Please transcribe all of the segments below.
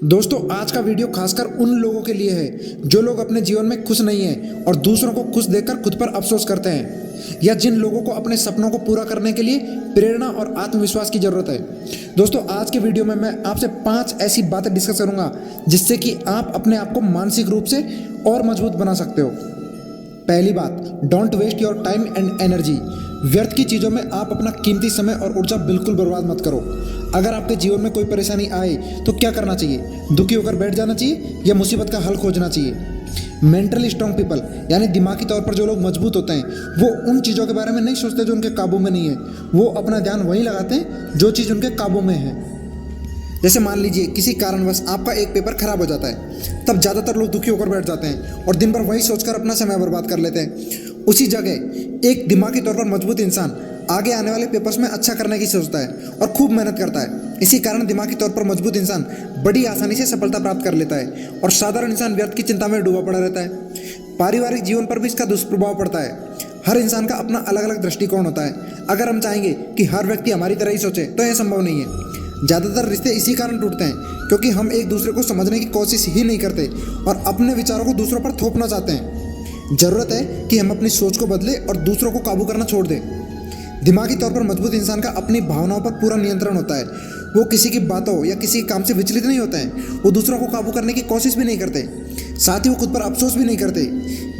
दोस्तों आज का वीडियो खासकर उन लोगों के लिए है जो लोग अपने जीवन में खुश नहीं हैं और दूसरों को खुश देखकर खुद पर अफसोस करते हैं, या जिन लोगों को अपने सपनों को पूरा करने के लिए प्रेरणा और आत्मविश्वास की जरूरत है। दोस्तों आज के वीडियो में मैं आपसे 5 ऐसी बातें डिस्कस करूंगा जिससे कि आप अपने आप को मानसिक रूप से और मजबूत बना सकते हो। पहली बात, don't waste your time and energy. व्यर्थ की चीज़ों में आप अपना कीमती समय और ऊर्जा बिल्कुल बर्बाद मत करो। अगर आपके जीवन में कोई परेशानी आए तो क्या करना चाहिए? दुखी होकर बैठ जाना चाहिए या मुसीबत का हल खोजना चाहिए? मेंटली स्ट्रांग पीपल यानी दिमागी तौर पर जो लोग मजबूत होते हैं वो उन चीज़ों के बारे में नहीं सोचते जो उनके काबू में नहीं है। वो अपना ध्यान वहीं लगाते हैं जो चीज़ उनके काबू में है। जैसे मान लीजिए किसी कारणवश आपका एक पेपर खराब हो जाता है, तब ज़्यादातर लोग दुखी होकर बैठ जाते हैं और दिन भर वही सोचकर अपना समय बर्बाद कर लेते हैं। उसी जगह एक दिमागी तौर पर मजबूत इंसान आगे आने वाले पेपर्स में अच्छा करने की सोचता है और खूब मेहनत करता है। इसी कारण दिमागी तौर पर मजबूत इंसान बड़ी आसानी से सफलता प्राप्त कर लेता है और साधारण इंसान व्यर्थ की चिंता में डूबा पड़ा रहता है। पारिवारिक जीवन पर भी इसका दुष्प्रभाव पड़ता है। हर इंसान का अपना अलग अलग दृष्टिकोण होता है। अगर हम चाहेंगे कि हर व्यक्ति हमारी तरह ही सोचे तो यह संभव नहीं है। ज़्यादातर रिश्ते इसी कारण टूटते हैं क्योंकि हम एक दूसरे को समझने की कोशिश ही नहीं करते और अपने विचारों को दूसरों पर थोपना चाहते हैं। ज़रूरत है कि हम अपनी सोच को बदलें और दूसरों को काबू करना छोड़ दें। दिमागी तौर पर मजबूत इंसान का अपनी भावनाओं पर पूरा नियंत्रण होता है। वो किसी की बातों या किसी काम से विचलित नहीं होते हैं। वो दूसरों को काबू करने की कोशिश भी नहीं करते, साथ ही वो खुद पर अफसोस भी नहीं करते।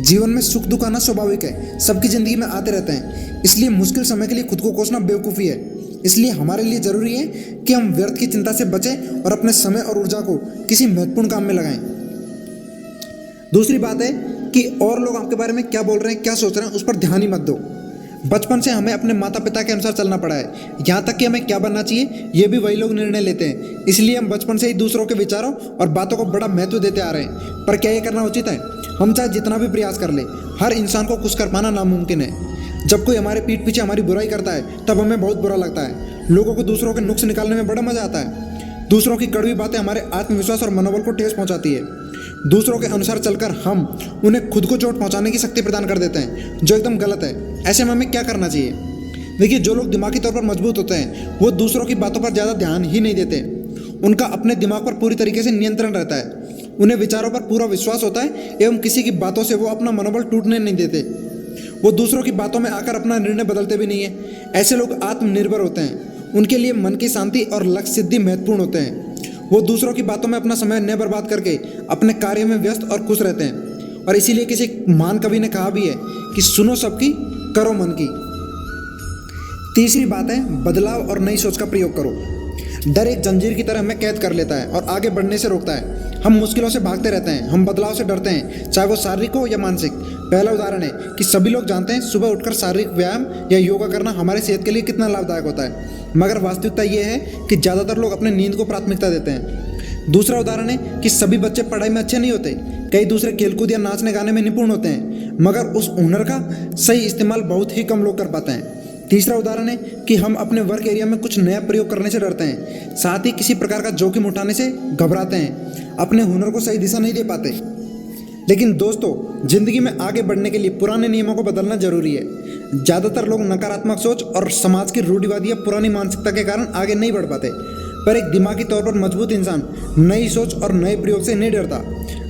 जीवन में सुख दुख आना स्वाभाविक है, सबकी ज़िंदगी में आते रहते हैं। इसलिए मुश्किल समय के लिए खुद को कोसना बेवकूफ़ी है। इसलिए हमारे लिए ज़रूरी है कि हम व्यर्थ की चिंता से बचें और अपने समय और ऊर्जा को किसी महत्वपूर्ण काम में लगाएं। दूसरी बात है कि और लोग आपके बारे में क्या बोल रहे हैं, क्या सोच रहे हैं, उस पर ध्यान ही मत दो। बचपन से हमें अपने माता पिता के अनुसार चलना पड़ा है। यहाँ तक कि हमें क्या बनना चाहिए ये भी वही लोग निर्णय लेते हैं। इसलिए हम बचपन से ही दूसरों के विचारों और बातों को बड़ा महत्व देते आ रहे हैं। पर क्या ये करना उचित है? हम चाहे जितना भी प्रयास कर ले, हर इंसान को खुश कर पाना नामुमकिन है। जब कोई हमारे पीठ पीछे हमारी बुराई करता है तब हमें बहुत बुरा लगता है। लोगों को दूसरों के नुक्स निकालने में बड़ा मजा आता है। दूसरों की कड़वी बातें हमारे आत्मविश्वास और मनोबल को ठेस पहुंचाती है। दूसरों के अनुसार चलकर हम उन्हें खुद को चोट पहुंचाने की शक्ति प्रदान कर देते हैं, जो एकदम गलत है। ऐसे में हमें क्या करना चाहिए? देखिए, जो लोग दिमागी तौर पर मजबूत होते हैं वो दूसरों की बातों पर ज़्यादा ध्यान ही नहीं देते। उनका अपने दिमाग पर पूरी तरीके से नियंत्रण रहता है। उन्हें विचारों पर पूरा विश्वास होता है एवं किसी की बातों से वो अपना मनोबल टूटने नहीं देते। वो दूसरों की बातों में आकर अपना निर्णय बदलते भी नहीं है। ऐसे लोग आत्मनिर्भर होते हैं। उनके लिए मन की शांति और लक्ष्य सिद्धि महत्वपूर्ण होते हैं। वो दूसरों की बातों में अपना समय न बर्बाद करके अपने कार्य में व्यस्त और खुश रहते हैं। और इसीलिए किसी महान कवि ने कहा भी है कि सुनो सबकी, करो मन की। तीसरी बात है, बदलाव और नई सोच का प्रयोग करो। डर एक जंजीर की तरह हमें कैद कर लेता है और आगे बढ़ने से रोकता है। हम मुश्किलों से भागते रहते हैं, हम बदलाव से डरते हैं, चाहे वो शारीरिक हो या मानसिक। पहला उदाहरण है कि सभी लोग जानते हैं सुबह उठकर शारीरिक व्यायाम या योगा करना हमारे सेहत के लिए कितना लाभदायक होता है, मगर वास्तविकता ये है कि ज़्यादातर लोग अपने नींद को प्राथमिकता देते हैं। दूसरा उदाहरण है कि सभी बच्चे पढ़ाई में अच्छे नहीं होते। कई दूसरे खेलकूद या नाचने गाने में निपुण होते हैं, मगर उस हुनर का सही इस्तेमाल बहुत ही कम लोग कर पाते हैं। तीसरा उदाहरण है कि हम अपने वर्क एरिया में कुछ नया प्रयोग करने से डरते हैं, साथ ही किसी प्रकार का जोखिम उठाने से घबराते हैं, अपने हुनर को सही दिशा नहीं दे पाते। लेकिन दोस्तों, जिंदगी में आगे बढ़ने के लिए पुराने नियमों को बदलना जरूरी है। ज़्यादातर लोग नकारात्मक सोच और समाज की रूढ़िवादी या पुरानी मानसिकता के कारण आगे नहीं बढ़ पाते। पर एक दिमागी तौर पर मजबूत इंसान नई सोच और नए प्रयोग से नहीं डरता।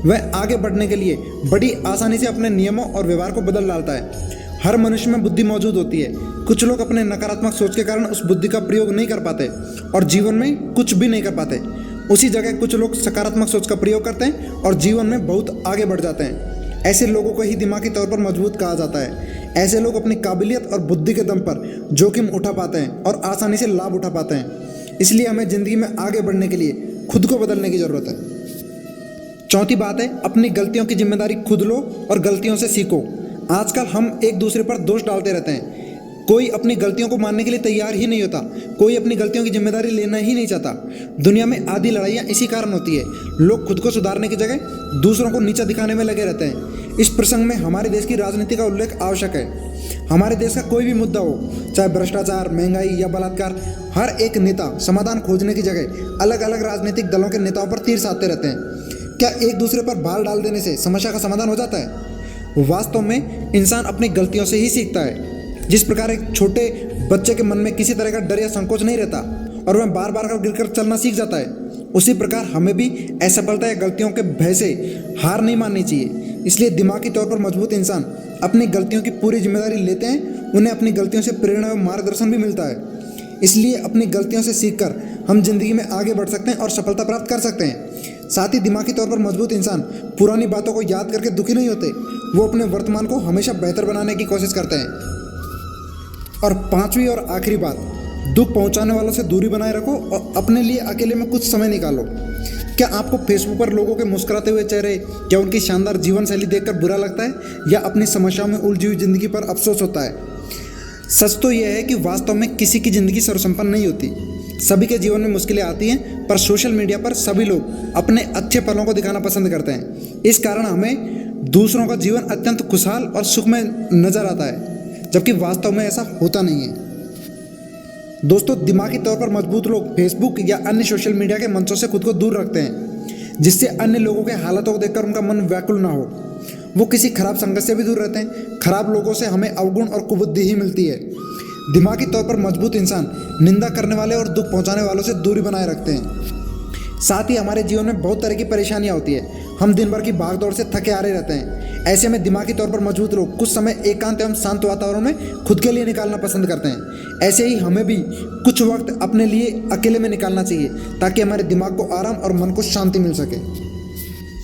वह आगे बढ़ने के लिए बड़ी आसानी से अपने नियमों और व्यवहार को बदल डालता है। हर मनुष्य में बुद्धि मौजूद होती है। कुछ लोग अपने नकारात्मक सोच के कारण उस बुद्धि का प्रयोग नहीं कर पाते और जीवन में कुछ भी नहीं कर पाते। उसी जगह कुछ लोग सकारात्मक सोच का प्रयोग करते हैं और जीवन में बहुत आगे बढ़ जाते हैं। ऐसे लोगों को ही दिमागी तौर पर मजबूत कहा जाता है। ऐसे लोग अपनी काबिलियत और बुद्धि के दम पर जोखिम उठा पाते हैं और आसानी से लाभ उठा पाते हैं। इसलिए हमें ज़िंदगी में आगे बढ़ने के लिए खुद को बदलने की ज़रूरत है। चौथी बात है, अपनी गलतियों की जिम्मेदारी खुद लो और गलतियों से सीखो। आजकल हम एक दूसरे पर दोष डालते रहते हैं। कोई अपनी गलतियों को मानने के लिए तैयार ही नहीं होता। कोई अपनी गलतियों की जिम्मेदारी लेना ही नहीं चाहता। दुनिया में आधी लड़ाइयाँ इसी कारण होती है। लोग खुद को सुधारने की जगह दूसरों को नीचा दिखाने में लगे रहते हैं। इस प्रसंग में हमारे देश की राजनीति का उल्लेख आवश्यक है। हमारे देश का कोई भी मुद्दा हो, चाहे भ्रष्टाचार, महंगाई या बलात्कार, हर एक नेता समाधान खोजने की जगह अलग अलग राजनीतिक दलों के नेताओं पर तीर साधते रहते हैं। क्या एक दूसरे पर भार डाल देने से समस्या का समाधान हो जाता है? वास्तव में इंसान अपनी गलतियों से ही सीखता है। जिस प्रकार एक छोटे बच्चे के मन में किसी तरह का डर या संकोच नहीं रहता और वह बार बार गिरकर चलना सीख जाता है, उसी प्रकार हमें भी असफलता या गलतियों के भय से हार नहीं माननी चाहिए। इसलिए दिमागी तौर पर मजबूत इंसान अपनी गलतियों की पूरी जिम्मेदारी लेते हैं। उन्हें अपनी गलतियों से प्रेरणा और मार्गदर्शन भी मिलता है। इसलिए अपनी गलतियों से सीखकर हम जिंदगी में आगे बढ़ सकते हैं और सफलता प्राप्त कर सकते हैं। साथ ही दिमागी तौर पर मजबूत इंसान पुरानी बातों को याद करके दुखी नहीं होते। वो अपने वर्तमान को हमेशा बेहतर बनाने की कोशिश करते हैं। और पांचवी और आखिरी बात, दुख पहुंचाने वालों से दूरी बनाए रखो और अपने लिए अकेले में कुछ समय निकालो। क्या आपको फेसबुक पर लोगों के मुस्कुराते हुए चेहरे या उनकी शानदार जीवन शैली देखकर बुरा लगता है, या अपनी समस्याओं में उलझी हुई जिंदगी पर अफसोस होता है? सच तो यह है कि वास्तव में किसी की जिंदगी सर्वसंपन्न नहीं होती। सभी के जीवन में मुश्किलें आती हैं, पर सोशल मीडिया पर सभी लोग अपने अच्छे पलों को दिखाना पसंद करते हैं। इस कारण हमें दूसरों का जीवन अत्यंत खुशहाल और सुखमय नजर आता है, जबकि वास्तव में ऐसा होता नहीं है। दोस्तों, दिमागी तौर पर मजबूत लोग फेसबुक या अन्य सोशल मीडिया के मंचों से खुद को दूर रखते हैं, जिससे अन्य लोगों के हालातों को देखकर उनका मन व्याकुल ना हो। वो किसी खराब संगत से भी दूर रहते हैं। खराब लोगों से हमें अवगुण और कुबुद्धि ही मिलती है। दिमागी तौर पर मजबूत इंसान निंदा करने वाले और दुख पहुंचाने वालों से दूरी बनाए रखते हैं। साथ ही हमारे जीवन में बहुत तरह की परेशानियां होती है। हम दिन भर की भागदौड़ से थके हारे रहते हैं। ऐसे में दिमागी तौर पर मजबूत लोग कुछ समय एकांत एवं शांत वातावरण में खुद के लिए निकालना पसंद करते हैं। ऐसे ही हमें भी कुछ वक्त अपने लिए अकेले में निकालना चाहिए, ताकि हमारे दिमाग को आराम और मन को शांति मिल सके।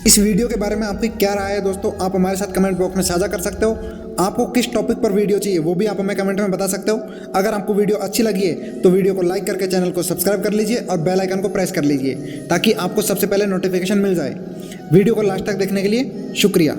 इस वीडियो के बारे में आपकी क्या राय है दोस्तों, आप हमारे साथ कमेंट बॉक्स में साझा कर सकते हो। आपको किस टॉपिक पर वीडियो चाहिए वो भी आप हमें कमेंट में बता सकते हो। अगर आपको वीडियो अच्छी लगी है तो वीडियो को लाइक करके चैनल को सब्सक्राइब कर लीजिए और बेल आइकन को प्रेस कर लीजिए, ताकि आपको सबसे पहले नोटिफिकेशन मिल जाए। वीडियो को लास्ट तक देखने के लिए शुक्रिया।